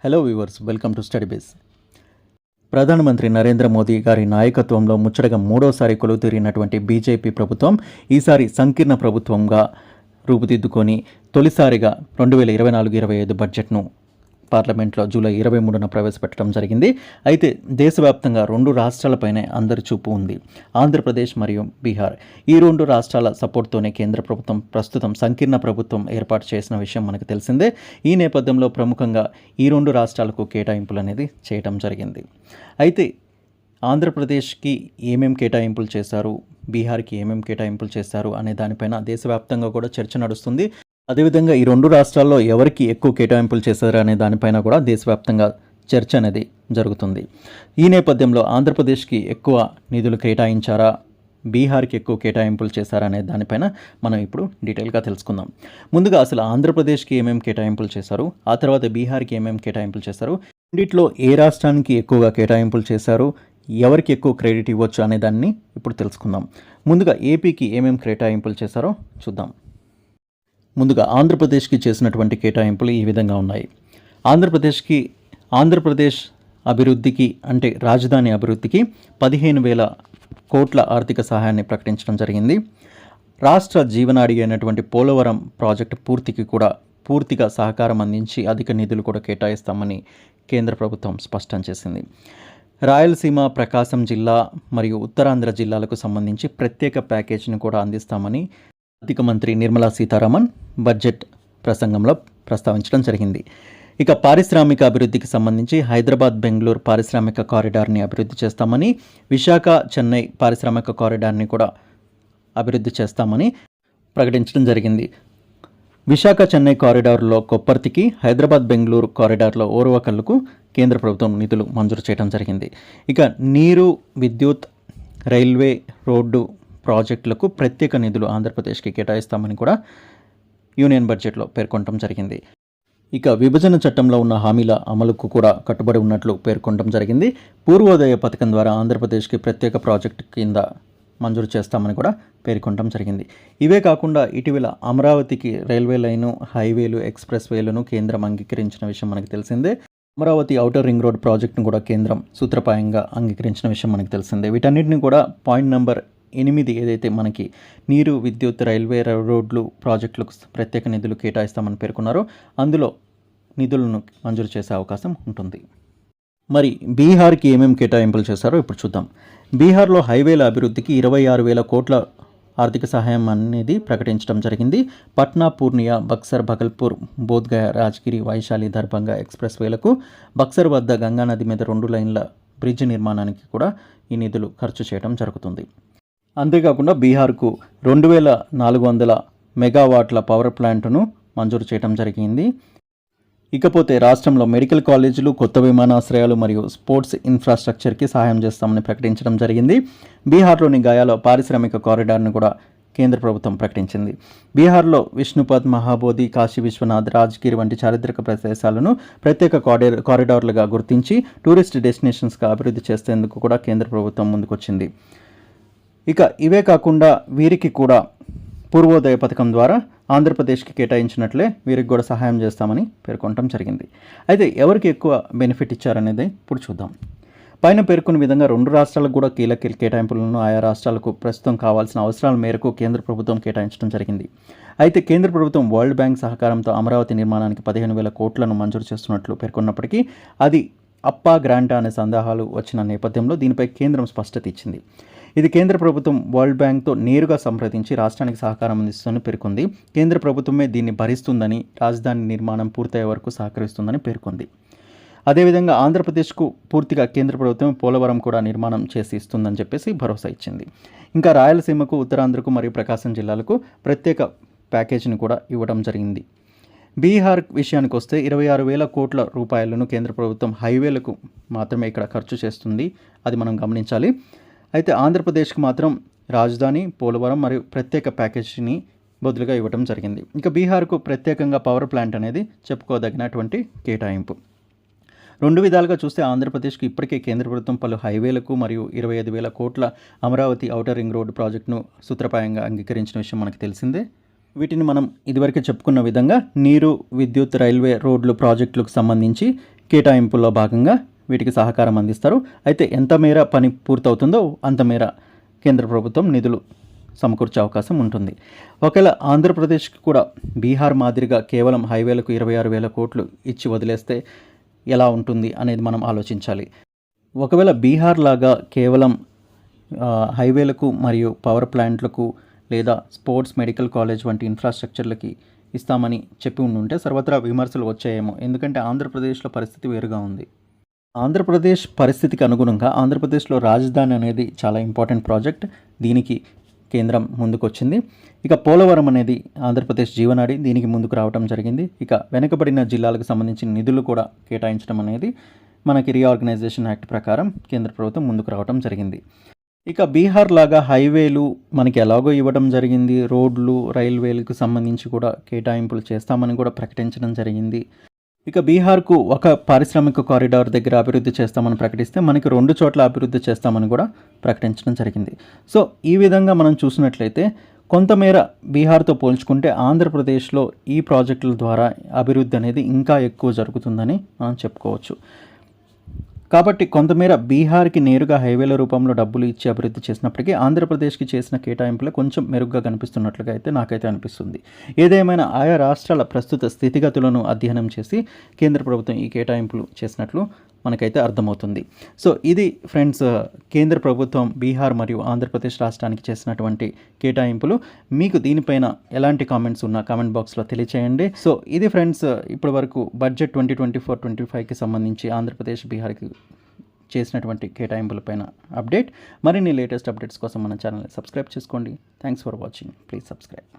Hello viewers, welcome to study base. ప్రధానమంత్రి నరేంద్ర మోదీ గారి నాయకత్వంలో ముచ్చటగా మూడోసారి కొలువుతీరినటువంటి బీజేపీ ప్రభుత్వం ఈసారి సంకీర్ణ ప్రభుత్వంగా రూపుదిద్దుకొని తొలిసారిగా 2024-25 బడ్జెట్ను పార్లమెంట్లో జూలై 23న ప్రవేశపెట్టడం జరిగింది. అయితే దేశవ్యాప్తంగా 2 రాష్ట్రాలపైనే అందరి చూపు ఉంది, ఆంధ్రప్రదేశ్ మరియు బీహార్. ఈ 2 రాష్ట్రాల సపోర్ట్తోనే కేంద్ర ప్రభుత్వం ప్రస్తుతం సంకీర్ణ ప్రభుత్వం ఏర్పాటు చేసిన విషయం మనకు తెలిసిందే. ఈ నేపథ్యంలో ప్రముఖంగా ఈ 2 రాష్ట్రాలకు కేటాయింపులు అనేది చేయడం జరిగింది. అయితే ఆంధ్రప్రదేశ్కి ఏమేం కేటాయింపులు చేశారు, బీహార్కి ఏమేం కేటాయింపులు చేశారు అనే దానిపైన దేశవ్యాప్తంగా కూడా చర్చ నడుస్తుంది. అదేవిధంగా ఈ 2 రాష్ట్రాల్లో ఎవరికి ఎక్కువ కేటాయింపులు చేశారు అనే దానిపైన కూడా దేశవ్యాప్తంగా చర్చ అనేది జరుగుతుంది. ఈ నేపథ్యంలో ఆంధ్రప్రదేశ్కి ఎక్కువ నిధులు కేటాయించారా, బీహార్కి ఎక్కువ కేటాయింపులు చేశారా అనే దానిపైన మనం ఇప్పుడు డీటెయిల్గా తెలుసుకుందాం. ముందుగా అసలు ఆంధ్రప్రదేశ్కి ఏమేమి కేటాయింపులు చేశారు, ఆ తర్వాత బీహార్కి ఏమేమి కేటాయింపులు చేశారు, రెండిట్లో ఏ రాష్ట్రానికి ఎక్కువగా కేటాయింపులు చేశారు, ఎవరికి ఎక్కువ క్రెడిట్ ఇవ్వచ్చు అనే దాన్ని ఇప్పుడు తెలుసుకుందాం. ముందుగా ఏపీకి ఏమేమి కేటాయింపులు చేశారో చూద్దాం. ముందుగా ఆంధ్రప్రదేశ్కి చేసినటువంటి కేటాయింపులు ఈ విధంగా ఉన్నాయి. ఆంధ్రప్రదేశ్ అభివృద్ధికి అంటే రాజధాని అభివృద్ధికి 15,000 కోట్ల ఆర్థిక సహాయాన్ని ప్రకటించడం జరిగింది. రాష్ట్ర జీవనాడి అయినటువంటి పోలవరం ప్రాజెక్టు పూర్తికి కూడా పూర్తిగా సహకారం అందించి అధిక నిధులు కూడా కేటాయిస్తామని కేంద్ర ప్రభుత్వం స్పష్టం చేసింది. రాయలసీమ, ప్రకాశం జిల్లా మరియు ఉత్తరాంధ్ర జిల్లాలకు సంబంధించి ప్రత్యేక ప్యాకేజీని కూడా అందిస్తామని ఆర్థిక మంత్రి నిర్మలా సీతారామన్ బడ్జెట్ ప్రసంగంలో ప్రస్తావించడం జరిగింది. ఇక పారిశ్రామిక అభివృద్ధికి సంబంధించి హైదరాబాద్ బెంగళూరు పారిశ్రామిక కారిడార్ని అభివృద్ధి చేస్తామని, విశాఖ చెన్నై పారిశ్రామిక కారిడార్ని కూడా అభివృద్ధి చేస్తామని ప్రకటించడం జరిగింది. విశాఖ చెన్నై కారిడార్లో కొప్పర్తికి, హైదరాబాద్ బెంగళూరు కారిడార్లో ఓర్వకల్లుకు కేంద్ర ప్రభుత్వం నిధులు మంజూరు చేయడం జరిగింది. ఇక నీరు, విద్యుత్, రైల్వే, రోడ్డు ప్రాజెక్టులకు ప్రత్యేక నిధులు ఆంధ్రప్రదేశ్కి కేటాయిస్తామని కూడా యూనియన్ బడ్జెట్లో పేర్కొనడం జరిగింది. ఇక విభజన చట్టంలో ఉన్న హామీల అమలుకు కూడా కట్టుబడి ఉన్నట్లు పేర్కొనడం జరిగింది. పూర్వోదయ పథకం ద్వారా ఆంధ్రప్రదేశ్కి ప్రత్యేక ప్రాజెక్టు కింద మంజూరు చేస్తామని కూడా పేర్కొనడం జరిగింది. ఇవే కాకుండా ఇటీవల అమరావతికి రైల్వే లైను, హైవేలు, ఎక్స్ప్రెస్ వేలను కేంద్రం అంగీకరించిన విషయం మనకు తెలిసిందే. అమరావతి ఔటర్ రింగ్ రోడ్ ప్రాజెక్టును కూడా కేంద్రం సూత్రప్రాయంగా అంగీకరించిన విషయం మనకు తెలిసిందే. వీటన్నిటిని కూడా పాయింట్ నెంబర్ 8 ఏదైతే మనకి నీరు, విద్యుత్, రైల్వే, రోడ్లు ప్రాజెక్టులకు ప్రత్యేక నిధులు కేటాయిస్తామని పేర్కొన్నారో అందులో నిధులను మంజూరు చేసే అవకాశం ఉంటుంది. మరి బీహార్కి ఏమేమి కేటాయింపులు చేశారో ఇప్పుడు చూద్దాం. బీహార్లో హైవేల అభివృద్ధికి 26,000 కోట్ల ఆర్థిక సహాయం అనేది ప్రకటించడం జరిగింది. పట్నా, పూర్నియా, బక్సర్, భగల్పూర్, బోధ్గయ, రాజ్గిరి, వైశాలి, దర్భంగా ఎక్స్ప్రెస్ వేలకు, బక్సర్ వద్ద గంగానది మీద 2 లైన్ల బ్రిడ్జ్ నిర్మాణానికి కూడా ఈ నిధులు ఖర్చు చేయడం జరుగుతుంది. అంతేకాకుండా బీహార్కు 2,400 మెగావాట్ల పవర్ ప్లాంట్ను మంజూరు చేయడం జరిగింది. ఇకపోతే రాష్ట్రంలో మెడికల్ కాలేజీలు, కొత్త విమానాశ్రయాలు మరియు స్పోర్ట్స్ ఇన్ఫ్రాస్ట్రక్చర్కి సహాయం చేస్తామని ప్రకటించడం జరిగింది. బీహార్లోని గయాలో పారిశ్రామిక కారిడార్ను కూడా కేంద్ర ప్రభుత్వం ప్రకటించింది. బీహార్లో విష్ణుపద్, మహాబోధి, కాశీ విశ్వనాథ్, రాజ్గిరి వంటి చారిత్రక ప్రదేశాలను ప్రత్యేక కారిడార్లుగా గుర్తించి టూరిస్ట్ డెస్టినేషన్స్గా అభివృద్ధి చేసేందుకు కూడా కేంద్ర ప్రభుత్వం ముందుకొచ్చింది. ఇక ఇవే కాకుండా వీరికి కూడా పూర్వోదయ పథకం ద్వారా ఆంధ్రప్రదేశ్కి కేటాయించినట్లే వీరికి కూడా సహాయం చేస్తామని పేర్కొనడం జరిగింది. అయితే ఎవరికి ఎక్కువ బెనిఫిట్ ఇచ్చారనేది ఇప్పుడు చూద్దాం. పైన పేర్కొన్న విధంగా 2 రాష్ట్రాలకు కూడా కీలక కేటాయింపులను ఆయా రాష్ట్రాలకు ప్రస్తుతం కావాల్సిన అవసరాల మేరకు కేంద్ర ప్రభుత్వం కేటాయించడం జరిగింది. అయితే కేంద్ర ప్రభుత్వం వరల్డ్ బ్యాంక్ సహకారంతో అమరావతి నిర్మాణానికి 15,000 కోట్లను మంజూరు చేస్తున్నట్లు పేర్కొన్నప్పటికీ అది అప్పా గ్రాంటా అనే సందేహాలు వచ్చిన నేపథ్యంలో దీనిపై కేంద్రం స్పష్టత ఇచ్చింది. ఇది కేంద్ర ప్రభుత్వం వరల్డ్ బ్యాంక్తో నేరుగా సంప్రదించి రాష్ట్రానికి సహకారం అందిస్తుందని పేర్కొంది. కేంద్ర ప్రభుత్వమే దీన్ని భరిస్తుందని, రాజధాని నిర్మాణం పూర్తయ్యే వరకు సహకరిస్తుందని పేర్కొంది. అదేవిధంగా ఆంధ్రప్రదేశ్కు పూర్తిగా కేంద్ర ప్రభుత్వం పోలవరం కూడా నిర్మాణం చేసి ఇస్తుందని చెప్పేసి భరోసా ఇచ్చింది. ఇంకా రాయలసీమకు, ఉత్తరాంధ్రకు మరియు ప్రకాశం జిల్లాలకు ప్రత్యేక ప్యాకేజీని కూడా ఇవ్వడం జరిగింది. బీహార్ విషయానికి వస్తే 26,000 కోట్ల రూపాయలను కేంద్ర ప్రభుత్వం హైవేలకు మాత్రమే ఇక్కడ ఖర్చు చేస్తుంది, అది మనం గమనించాలి. అయితే ఆంధ్రప్రదేశ్కి మాత్రం రాజధాని, పోలవరం మరియు ప్రత్యేక ప్యాకేజీని బదులుగా ఇవ్వడం జరిగింది. ఇక బీహార్కు ప్రత్యేకంగా పవర్ ప్లాంట్ అనేది చెప్పుకోదగినటువంటి కేటాయింపు. 2 విధాలుగా చూస్తే ఆంధ్రప్రదేశ్కి ఇప్పటికే కేంద్ర ప్రభుత్వం పలు హైవేలకు మరియు 25,000 కోట్ల అమరావతి ఔటర్ రింగ్ రోడ్డు ప్రాజెక్టును సూత్రప్రాయంగా అంగీకరించిన విషయం మనకు తెలిసిందే. వీటిని మనం ఇదివరకే చెప్పుకున్న విధంగా నీరు, విద్యుత్, రైల్వే, రోడ్లు ప్రాజెక్టులకు సంబంధించి కేటాయింపుల్లో భాగంగా వీటికి సహకారం అందిస్తారు. అయితే ఎంత మేర పని పూర్తవుతుందో అంత మేర కేంద్ర ప్రభుత్వం నిధులు సమకూర్చే అవకాశం ఉంటుంది. ఒకవేళ ఆంధ్రప్రదేశ్కి కూడా బీహార్ మాదిరిగా కేవలం హైవేలకు 26,000 కోట్లు ఇచ్చి వదిలేస్తే ఎలా ఉంటుంది అనేది మనం ఆలోచించాలి. ఒకవేళ బీహార్ లాగా కేవలం హైవేలకు మరియు పవర్ ప్లాంట్లకు లేదా స్పోర్ట్స్ మెడికల్ కాలేజ్ వంటి ఇన్ఫ్రాస్ట్రక్చర్లకి ఇస్తామని చెప్పి ఉంటే సర్వత్రా విమర్శలు వచ్చాయేమో. ఎందుకంటే ఆంధ్రప్రదేశ్లో పరిస్థితి వేరుగా ఉంది. ఆంధ్రప్రదేశ్ పరిస్థితికి అనుగుణంగా ఆంధ్రప్రదేశ్లో రాజధాని అనేది చాలా ఇంపార్టెంట్ ప్రాజెక్ట్. దీనికి కేంద్రం ముందుకు వచ్చింది. ఇక పోలవరం అనేది ఆంధ్రప్రదేశ్ జీవనాడి, దీనికి ముందుకు రావడం జరిగింది. ఇక వెనుకబడిన జిల్లాలకు సంబంధించిన నిధులు కూడా కేటాయించడం అనేది మనకి రీఆర్గనైజేషన్ యాక్ట్ ప్రకారం కేంద్ర ప్రభుత్వం ముందుకు రావడం జరిగింది. ఇక బీహార్ లాగా హైవేలు మనకి ఎలాగో ఇవ్వడం జరిగింది. రోడ్లు, రైల్వేలకు సంబంధించి కూడా కేటాయింపులు చేస్తామని కూడా ప్రకటించడం జరిగింది. ఇక బీహార్కు ఒక పారిశ్రామిక కారిడార్ దగ్గర అభివృద్ధి చేస్తామని ప్రకటిస్తే మనకి 2 చోట్ల అభివృద్ధి చేస్తామని కూడా ప్రకటించడం జరిగింది. సో ఈ విధంగా మనం చూసినట్లయితే కొంతమేర బీహార్తో పోల్చుకుంటే ఆంధ్రప్రదేశ్లో ఈ ప్రాజెక్టుల ద్వారా అభివృద్ధి అనేది ఇంకా ఎక్కువ జరుగుతుందని మనం చెప్పుకోవచ్చు. కాబట్టి కొంతమేర బీహార్కి నేరుగా హైవేల రూపంలో డబ్బులు ఇచ్చి అభివృద్ధి చేసినప్పటికీ ఆంధ్రప్రదేశ్కి చేసిన కేటాయింపులే కొంచెం మెరుగ్గా కనిపిస్తున్నట్లుగా అయితే నాకైతే అనిపిస్తుంది. ఏదేమైనా ఆయా రాష్ట్రాల ప్రస్తుత స్థితిగతులను అధ్యయనం చేసి కేంద్ర ప్రభుత్వం ఈ కేటాయింపులు చేసినట్లు మనకైతే అర్థమవుతుంది. సో ఇది ఫ్రెండ్స్, కేంద్ర ప్రభుత్వం బీహార్ మరియు ఆంధ్రప్రదేశ్ రాష్ట్రానికి చేసినటువంటి కేటాయింపులు. మీకు దీనిపైన ఎలాంటి కామెంట్స్ ఉన్నా కామెంట్ బాక్స్లో తెలియచేయండి. సో ఇది ఫ్రెండ్స్, ఇప్పటి వరకు బడ్జెట్ 2024-25కి సంబంధించి ఆంధ్రప్రదేశ్, బీహార్కి చేసినటువంటి కేటాయింపులపైన అప్డేట్. మరిన్ని లేటెస్ట్ అప్డేట్స్ కోసం మన ఛానల్ని సబ్స్క్రైబ్ చేసుకోండి. Thanks for watching. Please subscribe.